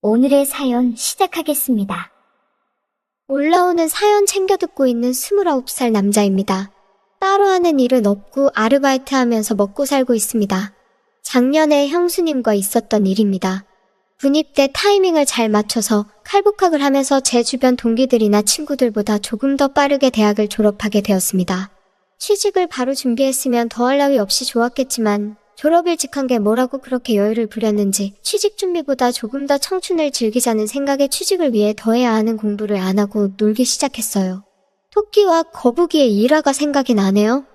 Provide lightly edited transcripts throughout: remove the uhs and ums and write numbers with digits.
오늘의 사연 시작하겠습니다. 올라오는 사연 챙겨 듣고 있는 29살 남자입니다. 따로 하는 일은 없고 아르바이트 하면서 먹고 살고 있습니다. 작년에 형수님과 있었던 일입니다. 군입대 타이밍을 잘 맞춰서 칼복학을 하면서 제 주변 동기들이나 친구들보다 조금 더 빠르게 대학을 졸업하게 되었습니다. 취직을 바로 준비했으면 더할 나위 없이 좋았겠지만 졸업 일찍한 게 뭐라고 그렇게 여유를 부렸는지 취직 준비보다 조금 더 청춘을 즐기자는 생각에 취직을 위해 더 해야 하는 공부를 안 하고 놀기 시작했어요. 토끼와 거북이의 일화가 생각이 나네요.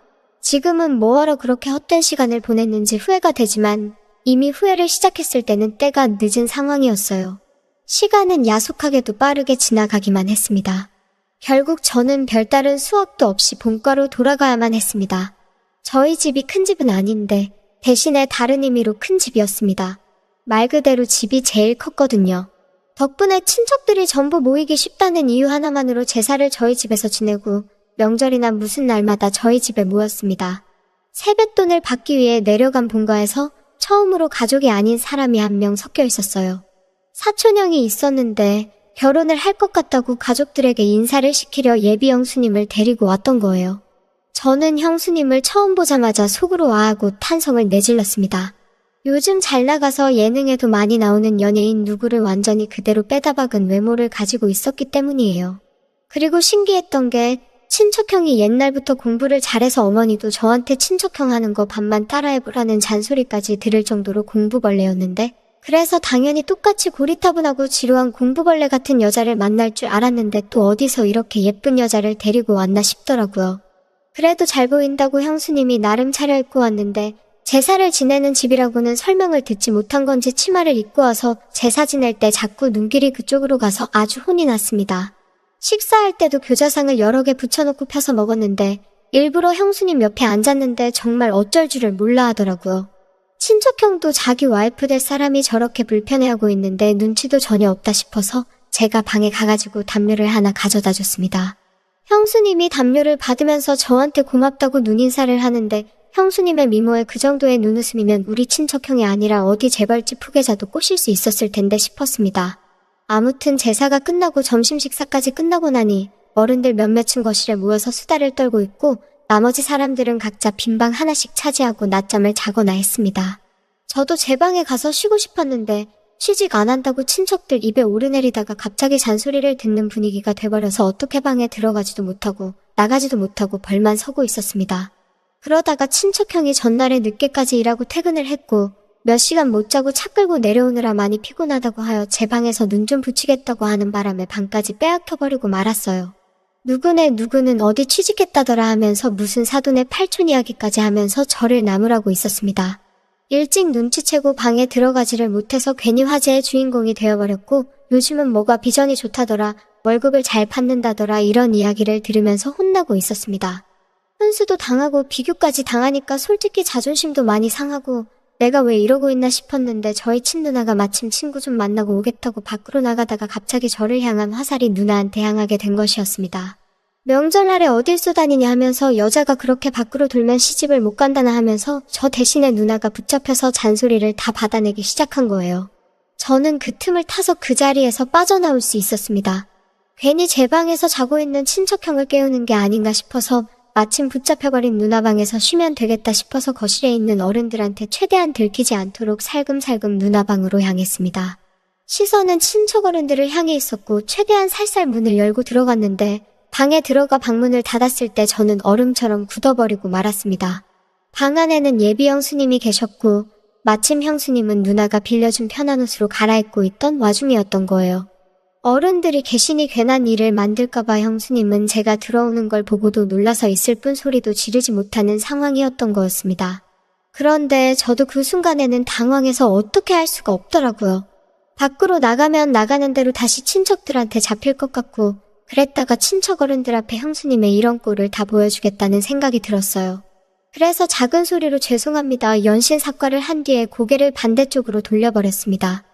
지금은 뭐하러 그렇게 헛된 시간을 보냈는지 후회가 되지만 이미 후회를 시작했을 때는 때가 늦은 상황이었어요. 시간은 야속하게도 빠르게 지나가기만 했습니다. 결국 저는 별다른 수학도 없이 본과로 돌아가야만 했습니다. 저희 집이 큰 집은 아닌데 대신에 다른 의미로 큰 집이었습니다. 말 그대로 집이 제일 컸거든요. 덕분에 친척들이 전부 모이기 쉽다는 이유 하나만으로 제사를 저희 집에서 지내고 명절이나 무슨 날마다 저희 집에 모였습니다. 세뱃돈을 받기 위해 내려간 본가에서 처음으로 가족이 아닌 사람이 한 명 섞여 있었어요. 사촌형이 있었는데 결혼을 할 것 같다고 가족들에게 인사를 시키려 예비 형수님을 데리고 왔던 거예요. 저는 형수님을 처음 보자마자 속으로 아하고 탄성을 내질렀습니다. 요즘 잘 나가서 예능에도 많이 나오는 연예인 누구를 완전히 그대로 빼다박은 외모를 가지고 있었기 때문이에요. 그리고 신기했던 게 친척형이 옛날부터 공부를 잘해서 어머니도 저한테 친척형 하는 거 반만 따라해보라는 잔소리까지 들을 정도로 공부벌레였는데 그래서 당연히 똑같이 고리타분하고 지루한 공부벌레 같은 여자를 만날 줄 알았는데 또 어디서 이렇게 예쁜 여자를 데리고 왔나 싶더라고요. 그래도 잘 보인다고 형수님이 나름 차려입고 왔는데 제사를 지내는 집이라고는 설명을 듣지 못한 건지 치마를 입고 와서 제사 지낼 때 자꾸 눈길이 그쪽으로 가서 아주 혼이 났습니다. 식사할 때도 교자상을 여러 개 붙여놓고 펴서 먹었는데 일부러 형수님 옆에 앉았는데 정말 어쩔 줄을 몰라 하더라고요. 친척형도 자기 와이프 될 사람이 저렇게 불편해하고 있는데 눈치도 전혀 없다 싶어서 제가 방에 가가지고 담요를 하나 가져다 줬습니다. 형수님이 담요를 받으면서 저한테 고맙다고 눈인사를 하는데 형수님의 미모에 그 정도의 눈웃음이면 우리 친척형이 아니라 어디 재벌집 후계자도 꼬실 수 있었을 텐데 싶었습니다. 아무튼 제사가 끝나고 점심 식사까지 끝나고 나니 어른들 몇몇은 거실에 모여서 수다를 떨고 있고 나머지 사람들은 각자 빈방 하나씩 차지하고 낮잠을 자거나 했습니다. 저도 제 방에 가서 쉬고 싶었는데 취직 안 한다고 친척들 입에 오르내리다가 갑자기 잔소리를 듣는 분위기가 돼버려서 어떻게 방에 들어가지도 못하고 나가지도 못하고 벌만 서고 있었습니다. 그러다가 친척형이 전날에 늦게까지 일하고 퇴근을 했고 몇 시간 못 자고 차 끌고 내려오느라 많이 피곤하다고 하여 제 방에서 눈 좀 붙이겠다고 하는 바람에 방까지 빼앗겨버리고 말았어요. 누구는 어디 취직했다더라 하면서 무슨 사돈의 팔촌 이야기까지 하면서 저를 나무라고 있었습니다. 일찍 눈치채고 방에 들어가지를 못해서 괜히 화제의 주인공이 되어버렸고 요즘은 뭐가 비전이 좋다더라, 월급을 잘 받는다더라 이런 이야기를 들으면서 혼나고 있었습니다. 훈수도 당하고 비교까지 당하니까 솔직히 자존심도 많이 상하고 내가 왜 이러고 있나 싶었는데 저희 친누나가 마침 친구 좀 만나고 오겠다고 밖으로 나가다가 갑자기 저를 향한 화살이 누나한테 향하게 된 것이었습니다. 명절날에 어딜 쏘다니냐 하면서 여자가 그렇게 밖으로 돌면 시집을 못 간다나 하면서 저 대신에 누나가 붙잡혀서 잔소리를 다 받아내기 시작한 거예요. 저는 그 틈을 타서 그 자리에서 빠져나올 수 있었습니다. 괜히 제 방에서 자고 있는 친척형을 깨우는 게 아닌가 싶어서 마침 붙잡혀버린 누나 방에서 쉬면 되겠다 싶어서 거실에 있는 어른들한테 최대한 들키지 않도록 살금살금 누나 방으로 향했습니다. 시선은 친척 어른들을 향해 있었고 최대한 살살 문을 열고 들어갔는데 방에 들어가 방문을 닫았을 때 저는 얼음처럼 굳어버리고 말았습니다. 방 안에는 예비 형수님이 계셨고 마침 형수님은 누나가 빌려준 편한 옷으로 갈아입고 있던 와중이었던 거예요. 어른들이 계시니 괜한 일을 만들까봐 형수님은 제가 들어오는 걸 보고도 놀라서 있을 뿐 소리도 지르지 못하는 상황이었던 거였습니다. 그런데 저도 그 순간에는 당황해서 어떻게 할 수가 없더라고요. 밖으로 나가면 나가는 대로 다시 친척들한테 잡힐 것 같고 그랬다가 친척 어른들 앞에 형수님의 이런 꼴을 다 보여주겠다는 생각이 들었어요. 그래서 작은 소리로 죄송합니다 연신 사과를 한 뒤에 고개를 반대쪽으로 돌려버렸습니다.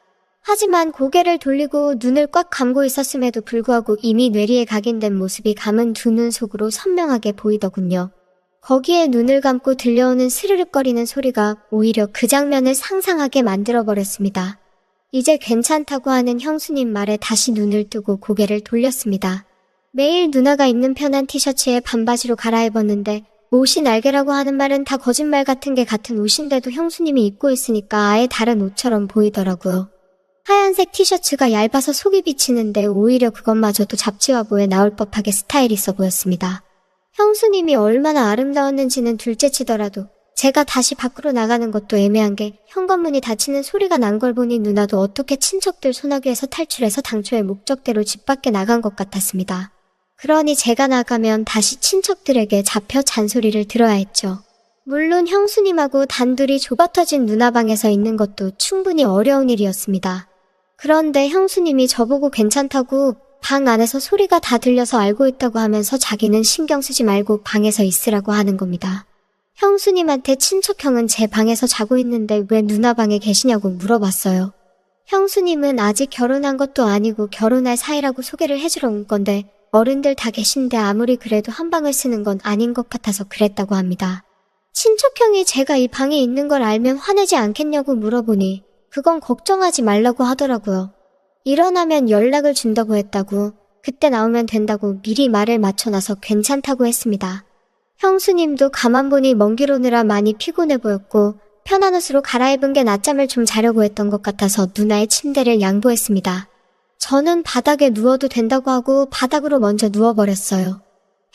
하지만 고개를 돌리고 눈을 꽉 감고 있었음에도 불구하고 이미 뇌리에 각인된 모습이 감은 두 눈 속으로 선명하게 보이더군요. 거기에 눈을 감고 들려오는 스르륵거리는 소리가 오히려 그 장면을 상상하게 만들어버렸습니다. 이제 괜찮다고 하는 형수님 말에 다시 눈을 뜨고 고개를 돌렸습니다. 매일 누나가 입는 편한 티셔츠에 반바지로 갈아입었는데 옷이 날개라고 하는 말은 다 거짓말 같은 게 같은 옷인데도 형수님이 입고 있으니까 아예 다른 옷처럼 보이더라고요. 하얀색 티셔츠가 얇아서 속이 비치는데 오히려 그것마저도 잡지화보에 나올 법하게 스타일 있어 보였습니다. 형수님이 얼마나 아름다웠는지는 둘째치더라도 제가 다시 밖으로 나가는 것도 애매한 게 현관문이 닫히는 소리가 난 걸 보니 누나도 어떻게 친척들 소나기에서 탈출해서 당초의 목적대로 집 밖에 나간 것 같았습니다. 그러니 제가 나가면 다시 친척들에게 잡혀 잔소리를 들어야 했죠. 물론 형수님하고 단둘이 좁아터진 누나 방에서 있는 것도 충분히 어려운 일이었습니다. 그런데 형수님이 저보고 괜찮다고 방 안에서 소리가 다 들려서 알고 있다고 하면서 자기는 신경 쓰지 말고 방에서 있으라고 하는 겁니다. 형수님한테 친척형은 제 방에서 자고 있는데 왜 누나 방에 계시냐고 물어봤어요. 형수님은 아직 결혼한 것도 아니고 결혼할 사이라고 소개를 해주러 온 건데 어른들 다 계신데 아무리 그래도 한 방을 쓰는 건 아닌 것 같아서 그랬다고 합니다. 친척형이 제가 이 방에 있는 걸 알면 화내지 않겠냐고 물어보니 그건 걱정하지 말라고 하더라고요. 일어나면 연락을 준다고 했다고, 그때 나오면 된다고 미리 말을 맞춰놔서 괜찮다고 했습니다. 형수님도 가만 보니 먼 길 오느라 많이 피곤해 보였고 편한 옷으로 갈아입은 게 낮잠을 좀 자려고 했던 것 같아서 누나의 침대를 양보했습니다. 저는 바닥에 누워도 된다고 하고 바닥으로 먼저 누워버렸어요.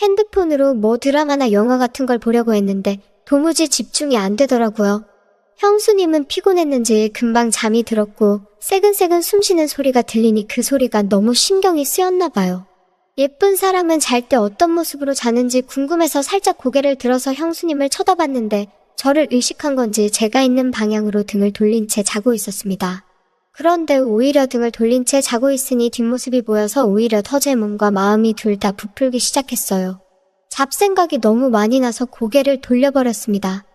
핸드폰으로 뭐 드라마나 영화 같은 걸 보려고 했는데 도무지 집중이 안 되더라고요. 형수님은 피곤했는지 금방 잠이 들었고 새근새근 숨쉬는 소리가 들리니 그 소리가 너무 신경이 쓰였나 봐요. 예쁜 사람은 잘 때 어떤 모습으로 자는지 궁금해서 살짝 고개를 들어서 형수님을 쳐다봤는데 저를 의식한 건지 제가 있는 방향으로 등을 돌린 채 자고 있었습니다. 그런데 오히려 등을 돌린 채 자고 있으니 뒷모습이 보여서 오히려 더 제 몸과 마음이 둘 다 부풀기 시작했어요. 잡생각이 너무 많이 나서 고개를 돌려버렸습니다.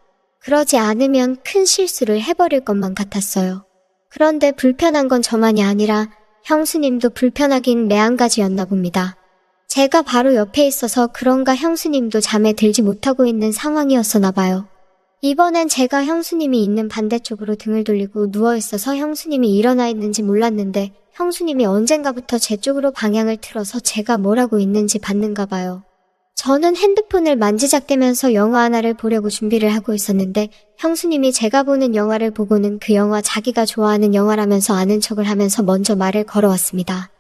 그러지 않으면 큰 실수를 해버릴 것만 같았어요. 그런데 불편한 건 저만이 아니라 형수님도 불편하긴 매한가지였나 봅니다. 제가 바로 옆에 있어서 그런가 형수님도 잠에 들지 못하고 있는 상황이었었나 봐요. 이번엔 제가 형수님이 있는 반대쪽으로 등을 돌리고 누워있어서 형수님이 일어나 있는지 몰랐는데 형수님이 언젠가부터 제 쪽으로 방향을 틀어서 제가 뭘 하고 있는지 봤는가 봐요. 저는 핸드폰을 만지작대면서 영화 하나를 보려고 준비를 하고 있었는데 형수님이 제가 보는 영화를 보고는 그 영화 자기가 좋아하는 영화라면서 아는 척을 하면서 먼저 말을 걸어왔습니다.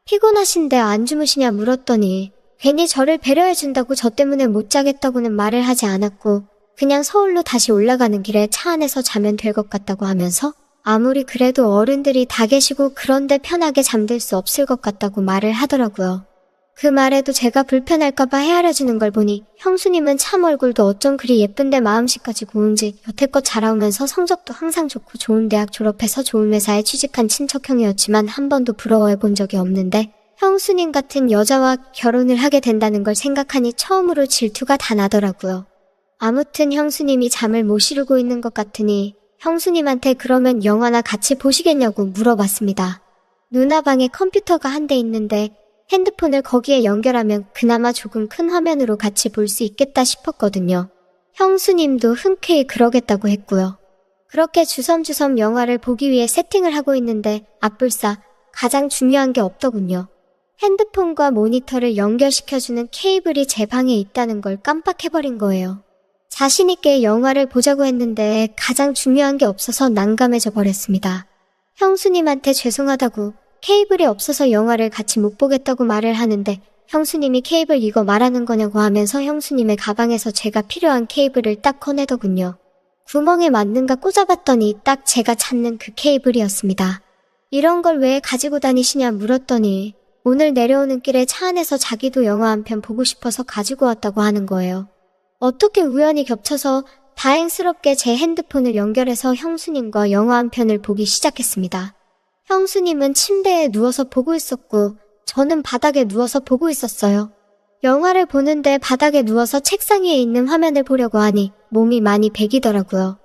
피곤하신데 안 주무시냐 물었더니 괜히 저를 배려해준다고 저 때문에 못 자겠다고는 말을 하지 않았고 그냥 서울로 다시 올라가는 길에 차 안에서 자면 될 것 같다고 하면서 아무리 그래도 어른들이 다 계시고 그런데 편하게 잠들 수 없을 것 같다고 말을 하더라고요. 그 말에도 제가 불편할까봐 헤아려주는 걸 보니 형수님은 참 얼굴도 어쩜 그리 예쁜데 마음씨까지 고운지 여태껏 자라오면서 성적도 항상 좋고 좋은 대학 졸업해서 좋은 회사에 취직한 친척형이었지만 한 번도 부러워해 본 적이 없는데 형수님 같은 여자와 결혼을 하게 된다는 걸 생각하니 처음으로 질투가 다 나더라고요. 아무튼 형수님이 잠을 못 이루고 있는 것 같으니 형수님한테 그러면 영화나 같이 보시겠냐고 물어봤습니다. 누나 방에 컴퓨터가 한 대 있는데 핸드폰을 거기에 연결하면 그나마 조금 큰 화면으로 같이 볼 수 있겠다 싶었거든요. 형수님도 흔쾌히 그러겠다고 했고요. 그렇게 주섬주섬 영화를 보기 위해 세팅을 하고 있는데 앞불사 가장 중요한 게 없더군요. 핸드폰과 모니터를 연결시켜주는 케이블이 제 방에 있다는 걸 깜빡해버린 거예요. 자신있게 영화를 보자고 했는데 가장 중요한 게 없어서 난감해져 버렸습니다. 형수님한테 죄송하다고 케이블이 없어서 영화를 같이 못 보겠다고 말을 하는데 형수님이 케이블 이거 말하는 거냐고 하면서 형수님의 가방에서 제가 필요한 케이블을 딱 꺼내더군요. 구멍에 맞는가 꽂아봤더니 딱 제가 찾는 그 케이블이었습니다. 이런 걸 왜 가지고 다니시냐 물었더니 오늘 내려오는 길에 차 안에서 자기도 영화 한 편 보고 싶어서 가지고 왔다고 하는 거예요. 어떻게 우연히 겹쳐서 다행스럽게 제 핸드폰을 연결해서 형수님과 영화 한 편을 보기 시작했습니다. 형수님은 침대에 누워서 보고 있었고 저는 바닥에 누워서 보고 있었어요. 영화를 보는데 바닥에 누워서 책상 위에 있는 화면을 보려고 하니 몸이 많이 베기더라고요.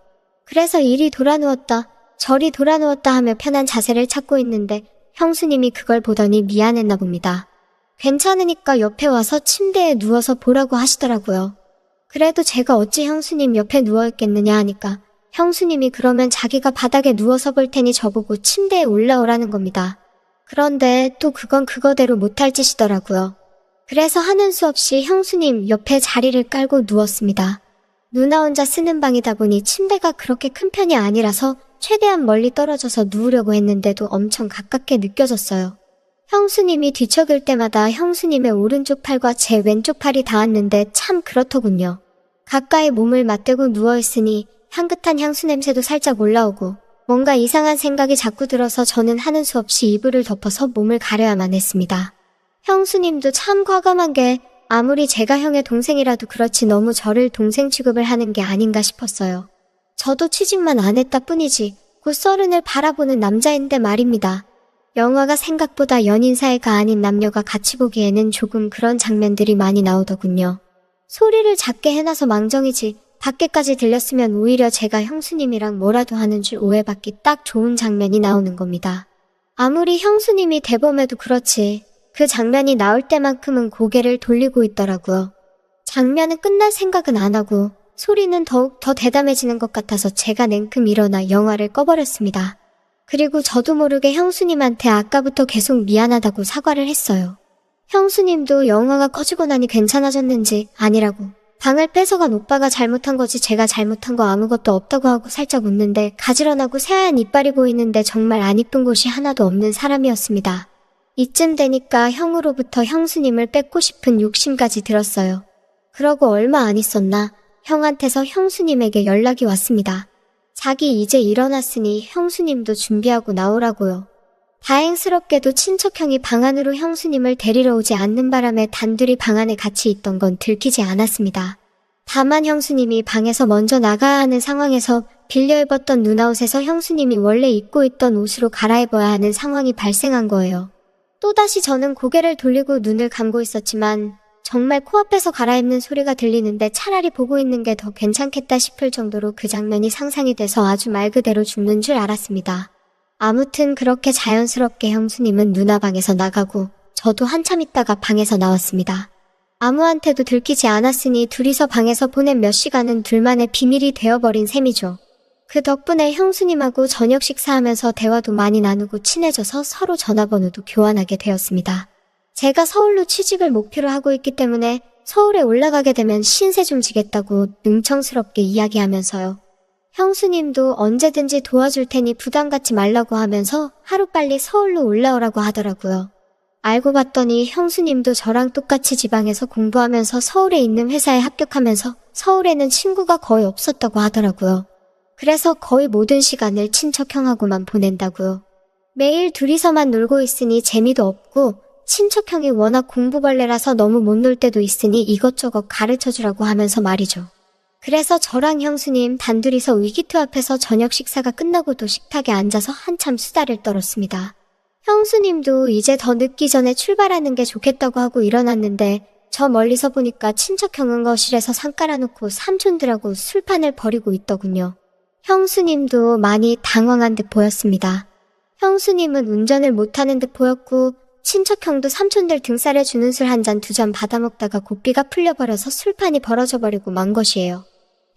그래서 이리 돌아누웠다 저리 돌아누웠다 하며 편한 자세를 찾고 있는데 형수님이 그걸 보더니 미안했나 봅니다. 괜찮으니까 옆에 와서 침대에 누워서 보라고 하시더라고요. 그래도 제가 어찌 형수님 옆에 누워있겠느냐 하니까 형수님이 그러면 자기가 바닥에 누워서 볼 테니 저보고 침대에 올라오라는 겁니다. 그런데 또 그건 그거대로 못할 짓이더라고요. 그래서 하는 수 없이 형수님 옆에 자리를 깔고 누웠습니다. 누나 혼자 쓰는 방이다 보니 침대가 그렇게 큰 편이 아니라서 최대한 멀리 떨어져서 누우려고 했는데도 엄청 가깝게 느껴졌어요. 형수님이 뒤척일 때마다 형수님의 오른쪽 팔과 제 왼쪽 팔이 닿았는데 참 그렇더군요. 가까이 몸을 맞대고 누워있으니 향긋한 향수 냄새도 살짝 올라오고 뭔가 이상한 생각이 자꾸 들어서 저는 하는 수 없이 이불을 덮어서 몸을 가려야만 했습니다. 형수님도 참 과감한 게 아무리 제가 형의 동생이라도 그렇지 너무 저를 동생 취급을 하는 게 아닌가 싶었어요. 저도 취직만 안 했다 뿐이지 곧 30을 바라보는 남자인데 말입니다. 영화가 생각보다 연인 사이가 아닌 남녀가 같이 보기에는 조금 그런 장면들이 많이 나오더군요. 소리를 작게 해놔서 망정이지 밖에까지 들렸으면 오히려 제가 형수님이랑 뭐라도 하는 줄 오해받기 딱 좋은 장면이 나오는 겁니다. 아무리 형수님이 대범해도 그렇지 그 장면이 나올 때만큼은 고개를 돌리고 있더라고요. 장면은 끝날 생각은 안 하고 소리는 더욱 더 대담해지는 것 같아서 제가 냉큼 일어나 영화를 꺼버렸습니다. 그리고 저도 모르게 형수님한테 아까부터 계속 미안하다고 사과를 했어요. 형수님도 영화가 꺼지고 나니 괜찮아졌는지 아니라고 방을 뺏어간 오빠가 잘못한 거지 제가 잘못한 거 아무것도 없다고 하고 살짝 웃는데 가지런하고 새하얀 이빨이 보이는데 정말 안 이쁜 곳이 하나도 없는 사람이었습니다. 이쯤 되니까 형으로부터 형수님을 뺏고 싶은 욕심까지 들었어요. 그러고 얼마 안 있었나 형한테서 형수님에게 연락이 왔습니다. 자기 이제 일어났으니 형수님도 준비하고 나오라고요. 다행스럽게도 친척형이 방 안으로 형수님을 데리러 오지 않는 바람에 단둘이 방 안에 같이 있던 건 들키지 않았습니다. 다만 형수님이 방에서 먼저 나가야 하는 상황에서 빌려 입었던 누나옷에서 형수님이 원래 입고 있던 옷으로 갈아입어야 하는 상황이 발생한 거예요. 또다시 저는 고개를 돌리고 눈을 감고 있었지만 정말 코앞에서 갈아입는 소리가 들리는데 차라리 보고 있는 게 더 괜찮겠다 싶을 정도로 그 장면이 상상이 돼서 아주 말 그대로 죽는 줄 알았습니다. 아무튼 그렇게 자연스럽게 형수님은 누나 방에서 나가고 저도 한참 있다가 방에서 나왔습니다. 아무한테도 들키지 않았으니 둘이서 방에서 보낸 몇 시간은 둘만의 비밀이 되어버린 셈이죠. 그 덕분에 형수님하고 저녁 식사하면서 대화도 많이 나누고 친해져서 서로 전화번호도 교환하게 되었습니다. 제가 서울로 취직을 목표로 하고 있기 때문에 서울에 올라가게 되면 신세 좀 지겠다고 능청스럽게 이야기하면서요. 형수님도 언제든지 도와줄 테니 부담 갖지 말라고 하면서 하루빨리 서울로 올라오라고 하더라고요. 알고 봤더니 형수님도 저랑 똑같이 지방에서 공부하면서 서울에 있는 회사에 합격하면서 서울에는 친구가 거의 없었다고 하더라고요. 그래서 거의 모든 시간을 친척형하고만 보낸다고요. 매일 둘이서만 놀고 있으니 재미도 없고 친척형이 워낙 공부벌레라서 너무 못 놀 때도 있으니 이것저것 가르쳐주라고 하면서 말이죠. 그래서 저랑 형수님 단둘이서 위기투합해서 저녁 식사가 끝나고도 식탁에 앉아서 한참 수다를 떨었습니다. 형수님도 이제 더 늦기 전에 출발하는 게 좋겠다고 하고 일어났는데 저 멀리서 보니까 친척형은 거실에서 상 깔아놓고 삼촌들하고 술판을 벌이고 있더군요. 형수님도 많이 당황한 듯 보였습니다. 형수님은 운전을 못하는 듯 보였고 친척형도 삼촌들 등살에 주는 술 한 잔 두 잔 받아먹다가 고삐가 풀려버려서 술판이 벌어져버리고 만 것이에요.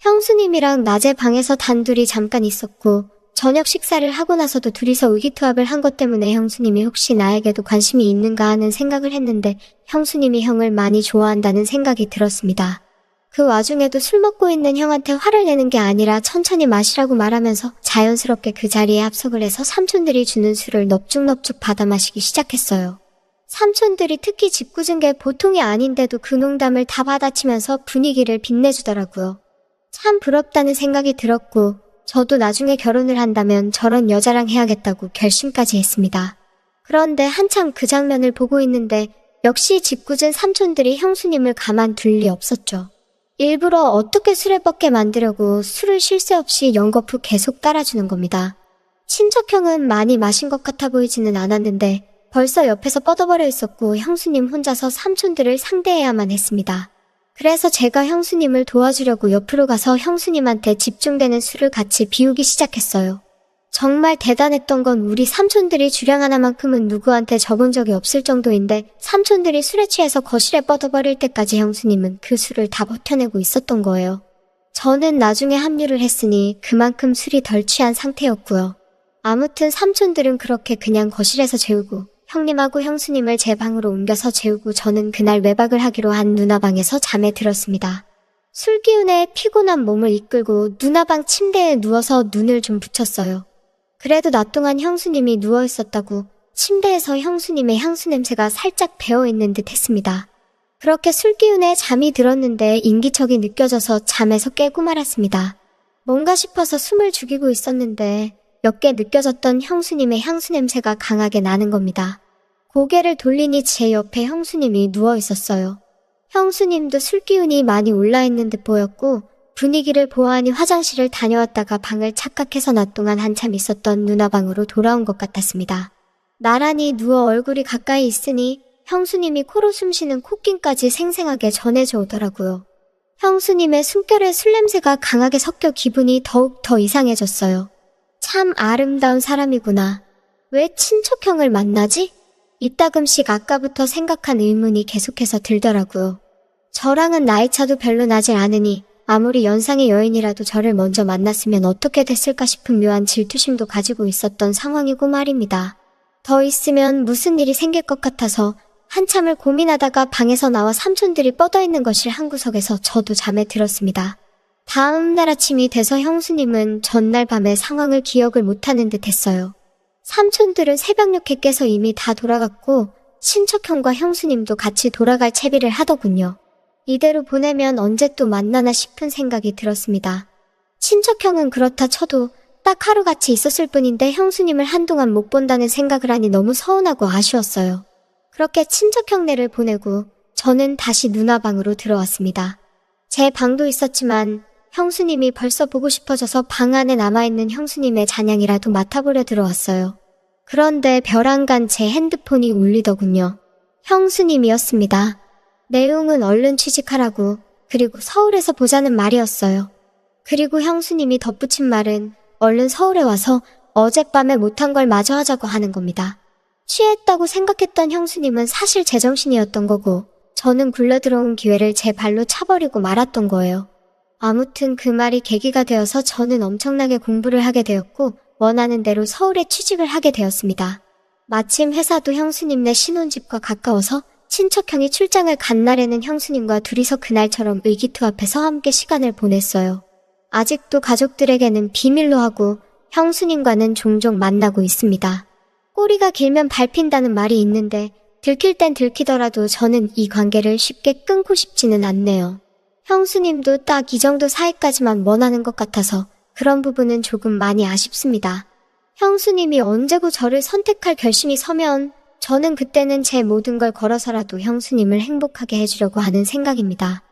형수님이랑 낮에 방에서 단둘이 잠깐 있었고 저녁 식사를 하고 나서도 둘이서 의기투합을 한 것 때문에 형수님이 혹시 나에게도 관심이 있는가 하는 생각을 했는데 형수님이 형을 많이 좋아한다는 생각이 들었습니다. 그 와중에도 술 먹고 있는 형한테 화를 내는 게 아니라 천천히 마시라고 말하면서 자연스럽게 그 자리에 합석을 해서 삼촌들이 주는 술을 넙죽넙죽 받아 마시기 시작했어요. 삼촌들이 특히 짓궂은 게 보통이 아닌데도 그 농담을 다 받아치면서 분위기를 빛내주더라고요. 참 부럽다는 생각이 들었고 저도 나중에 결혼을 한다면 저런 여자랑 해야겠다고 결심까지 했습니다. 그런데 한참 그 장면을 보고 있는데 역시 짓궂은 삼촌들이 형수님을 가만둘 리 없었죠. 일부러 어떻게 술에 뻗게 만들려고 술을 쉴 새 없이 연거푸 계속 따라주는 겁니다. 친척형은 많이 마신 것 같아 보이지는 않았는데 벌써 옆에서 뻗어버려 있었고 형수님 혼자서 삼촌들을 상대해야만 했습니다. 그래서 제가 형수님을 도와주려고 옆으로 가서 형수님한테 집중되는 술을 같이 비우기 시작했어요. 정말 대단했던 건 우리 삼촌들이 주량 하나만큼은 누구한테 접은 적이 없을 정도인데 삼촌들이 술에 취해서 거실에 뻗어버릴 때까지 형수님은 그 술을 다 버텨내고 있었던 거예요. 저는 나중에 합류를 했으니 그만큼 술이 덜 취한 상태였고요. 아무튼 삼촌들은 그렇게 그냥 거실에서 재우고 형님하고 형수님을 제 방으로 옮겨서 재우고 저는 그날 외박을 하기로 한 누나 방에서 잠에 들었습니다. 술 기운에 피곤한 몸을 이끌고 누나 방 침대에 누워서 눈을 좀 붙였어요. 그래도 낮 동안 형수님이 누워 있었다고 침대에서 형수님의 향수 냄새가 살짝 배어있는 듯 했습니다. 그렇게 술 기운에 잠이 들었는데 인기척이 느껴져서 잠에서 깨고 말았습니다. 뭔가 싶어서 숨을 죽이고 있었는데 몇 개 느껴졌던 형수님의 향수 냄새가 강하게 나는 겁니다. 고개를 돌리니 제 옆에 형수님이 누워 있었어요. 형수님도 술 기운이 많이 올라있는 듯 보였고 분위기를 보아하니 화장실을 다녀왔다가 방을 착각해서 낮 동안 한참 있었던 누나 방으로 돌아온 것 같았습니다. 나란히 누워 얼굴이 가까이 있으니 형수님이 코로 숨쉬는 콧김까지 생생하게 전해져 오더라고요. 형수님의 숨결에 술 냄새가 강하게 섞여 기분이 더욱 더 이상해졌어요. 참 아름다운 사람이구나. 왜 친척형을 만나지? 이따금씩 아까부터 생각한 의문이 계속해서 들더라고요. 저랑은 나이차도 별로 나질 않으니 아무리 연상의 여인이라도 저를 먼저 만났으면 어떻게 됐을까 싶은 묘한 질투심도 가지고 있었던 상황이고 말입니다. 더 있으면 무슨 일이 생길 것 같아서 한참을 고민하다가 방에서 나와 삼촌들이 뻗어있는 거실 한 구석에서 저도 잠에 들었습니다. 다음 날 아침이 돼서 형수님은 전날 밤의 상황을 기억을 못하는 듯 했어요. 삼촌들은 새벽 6에 깨서 이미 다 돌아갔고 친척형과 형수님도 같이 돌아갈 채비를 하더군요. 이대로 보내면 언제 또 만나나 싶은 생각이 들었습니다. 친척형은 그렇다 쳐도 딱 하루 같이 있었을 뿐인데 형수님을 한동안 못 본다는 생각을 하니 너무 서운하고 아쉬웠어요. 그렇게 친척형네를 보내고 저는 다시 누나 방으로 들어왔습니다. 제 방도 있었지만 형수님이 벌써 보고 싶어져서 방 안에 남아있는 형수님의 잔향이라도 맡아보려 들어왔어요. 그런데 벼랑간 제 핸드폰이 울리더군요. 형수님이었습니다. 내용은 얼른 취직하라고, 그리고 서울에서 보자는 말이었어요. 그리고 형수님이 덧붙인 말은 얼른 서울에 와서 어젯밤에 못한 걸 마저 하자고 하는 겁니다. 취했다고 생각했던 형수님은 사실 제정신이었던 거고 저는 굴러들어온 기회를 제 발로 차버리고 말았던 거예요. 아무튼 그 말이 계기가 되어서 저는 엄청나게 공부를 하게 되었고 원하는 대로 서울에 취직을 하게 되었습니다. 마침 회사도 형수님네 신혼집과 가까워서 친척형이 출장을 간 날에는 형수님과 둘이서 그날처럼 의기투 앞에서 함께 시간을 보냈어요. 아직도 가족들에게는 비밀로 하고 형수님과는 종종 만나고 있습니다. 꼬리가 길면 밟힌다는 말이 있는데 들킬 땐 들키더라도 저는 이 관계를 쉽게 끊고 싶지는 않네요. 형수님도 딱 이 정도 사이까지만 원하는 것 같아서 그런 부분은 조금 많이 아쉽습니다. 형수님이 언제고 저를 선택할 결심이 서면 저는 그때는 제 모든 걸 걸어서라도 형수님을 행복하게 해주려고 하는 생각입니다.